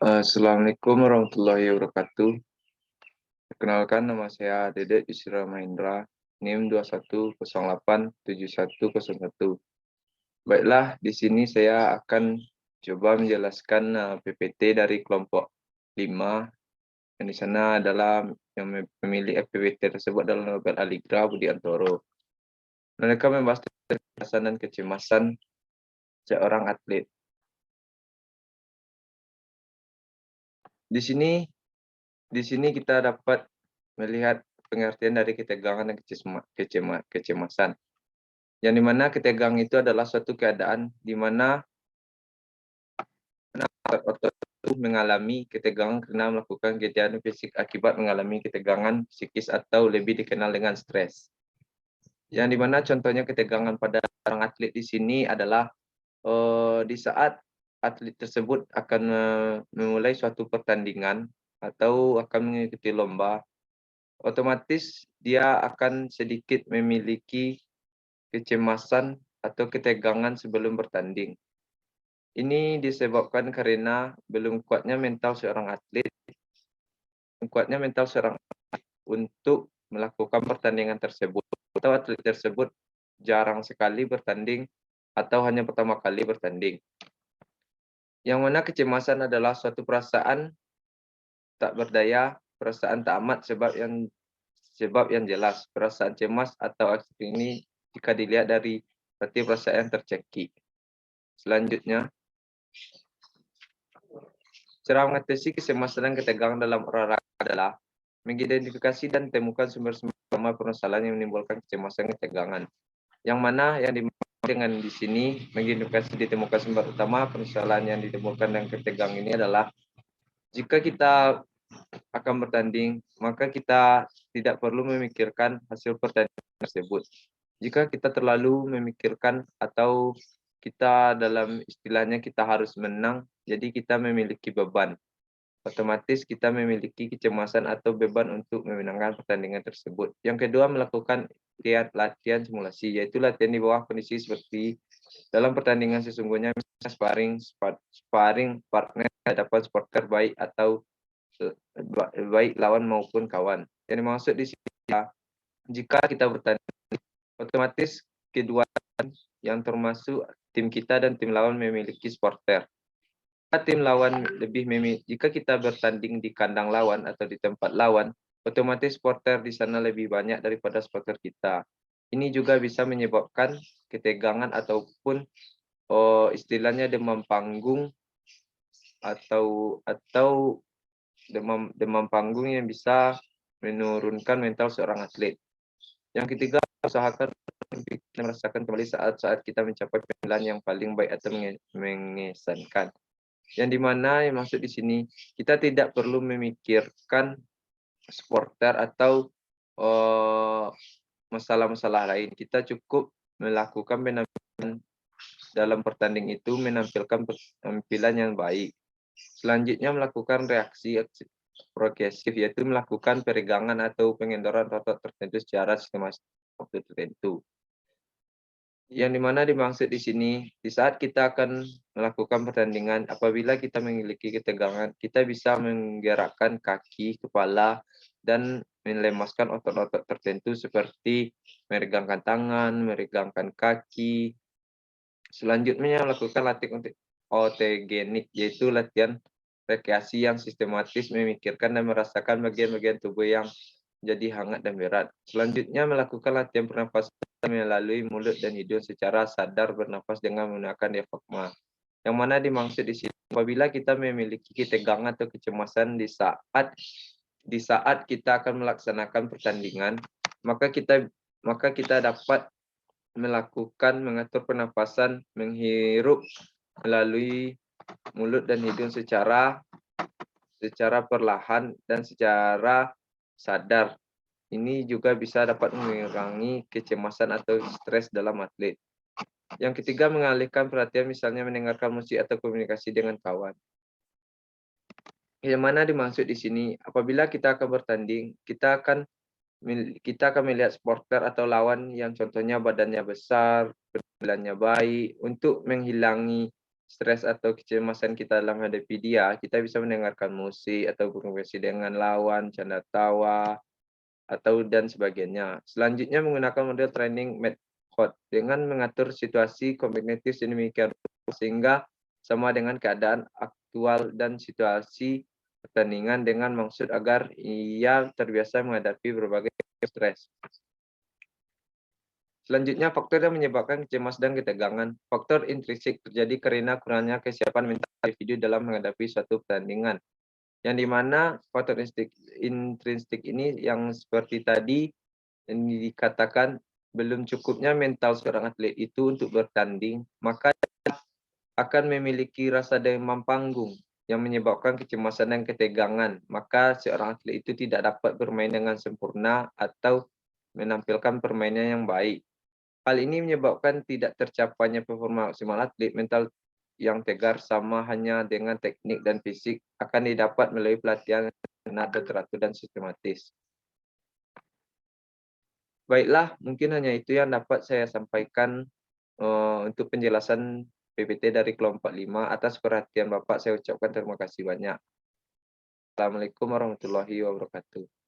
Assalamualaikum warahmatullahi wabarakatuh. Perkenalkan, nama saya Dede Yusra Mahendra, NIM 21087101. Baiklah, di sini saya akan coba menjelaskan PPT dari kelompok 5, yang di sana adalah yang memilih PPT tersebut adalah Nobel Aligra Budiantoro. Mereka membahas kecemasan dan kecemasan seorang atlet. Di sini kita dapat melihat pengertian dari ketegangan dan kecemasan. Yang dimana ketegangan itu adalah suatu keadaan di mana otot tubuh mengalami ketegangan karena melakukan kegiatan fisik akibat mengalami ketegangan psikis atau lebih dikenal dengan stres. Yang dimana contohnya ketegangan pada seorang atlet di sini adalah di saat atlet tersebut akan memulai suatu pertandingan atau akan mengikuti lomba, otomatis dia akan sedikit memiliki kecemasan atau ketegangan sebelum bertanding. Ini disebabkan karena belum kuatnya mental seorang atlet untuk melakukan pertandingan tersebut, atau atlet tersebut jarang sekali bertanding atau hanya pertama kali bertanding. Yang mana kecemasan adalah suatu perasaan tak berdaya, perasaan tak amat sebab yang jelas. Perasaan cemas atau anxiety ini jika dilihat dari berarti perasaan yang tercekik. Selanjutnya, cara mengatasi kecemasan dan ketegangan dalam olahraga adalah mengidentifikasi dan temukan sumber-sumber utama permasalahan yang menimbulkan kecemasan dan ketegangan. Yang mana yang dimaksud dengan di sini mengidentifikasi ditemukan sumber utama permasalahan yang ditimbulkan dengan ketegangan ini adalah jika kita akan bertanding, maka kita tidak perlu memikirkan hasil pertandingan tersebut. Jika kita terlalu memikirkan atau kita dalam istilahnya kita harus menang, jadi kita memiliki beban. Otomatis kita memiliki kecemasan atau beban untuk memenangkan pertandingan tersebut. Yang kedua, melakukan latihan simulasi, yaitu latihan di bawah kondisi seperti dalam pertandingan sesungguhnya, sparring partner hadapan supporter baik atau baik lawan maupun kawan. Yang dimaksud di sini, jika kita bertanding, otomatis kedua yang termasuk tim kita dan tim lawan memiliki supporter. Jika kita bertanding di kandang lawan atau di tempat lawan, otomatis supporter di sana lebih banyak daripada supporter kita. Ini juga bisa menyebabkan ketegangan ataupun istilahnya demam panggung atau demam panggung yang bisa menurunkan mental seorang atlet. Yang ketiga, usahakan merasakan kembali saat-saat kita mencapai penilaian yang paling baik atau mengesankan. Yang dimana yang maksud di sini kita tidak perlu memikirkan supporter atau masalah-masalah lain. Kita cukup melakukan penampilan dalam pertanding itu, menampilkan penampilan yang baik. Selanjutnya melakukan reaksi progresif, yaitu melakukan peregangan atau pengendoran otot tertentu secara sistematis waktu tertentu. Yang dimana dimaksud di sini, di saat kita akan melakukan pertandingan, apabila kita memiliki ketegangan, kita bisa menggerakkan kaki, kepala, dan melemaskan otot-otot tertentu seperti meregangkan tangan, meregangkan kaki. Selanjutnya melakukan latihan autogenik, yaitu latihan rekreasi yang sistematis memikirkan dan merasakan bagian-bagian tubuh yang jadi hangat dan berat. Selanjutnya melakukan latihan pernapasan melalui mulut dan hidung secara sadar bernafas dengan menggunakan diafragma. Yang mana dimaksud di sini, apabila kita memiliki ketegangan atau kecemasan di saat kita akan melaksanakan pertandingan, maka kita dapat mengatur pernapasan, menghirup melalui mulut dan hidung secara perlahan dan secara sadar. Ini juga bisa dapat mengurangi kecemasan atau stres dalam atlet. Yang ketiga, mengalihkan perhatian, misalnya mendengarkan musik atau komunikasi dengan kawan. Yang mana dimaksud di sini, apabila kita akan bertanding, kita akan melihat supporter atau lawan yang contohnya badannya besar, penampilannya baik, untuk menghilangi stres atau kecemasan kita dalam menghadapi dia, kita bisa mendengarkan musik atau berkomunikasi dengan lawan, canda tawa, atau dan sebagainya. Selanjutnya menggunakan model training method dengan mengatur situasi kognitif sedemikian rupa sehingga sama dengan keadaan aktual dan situasi pertandingan dengan maksud agar ia terbiasa menghadapi berbagai stres. Selanjutnya, faktor yang menyebabkan kecemasan dan ketegangan. Faktor intrinsik terjadi karena kurangnya kesiapan mental individu dalam menghadapi suatu pertandingan. Yang dimana faktor intrinsik ini yang seperti tadi yang dikatakan belum cukupnya mental seorang atlet itu untuk bertanding, maka akan memiliki rasa demam panggung yang menyebabkan kecemasan dan ketegangan. Maka seorang atlet itu tidak dapat bermain dengan sempurna atau menampilkan permainan yang baik. Hal ini menyebabkan tidak tercapainya performa maksimal atlet. Mental yang tegar sama hanya dengan teknik dan fisik akan didapat melalui pelatihan yang teratur dan sistematis. Baiklah, mungkin hanya itu yang dapat saya sampaikan untuk penjelasan PPT dari kelompok 5. Atas perhatian Bapak saya ucapkan terima kasih banyak. Assalamualaikum warahmatullahi wabarakatuh.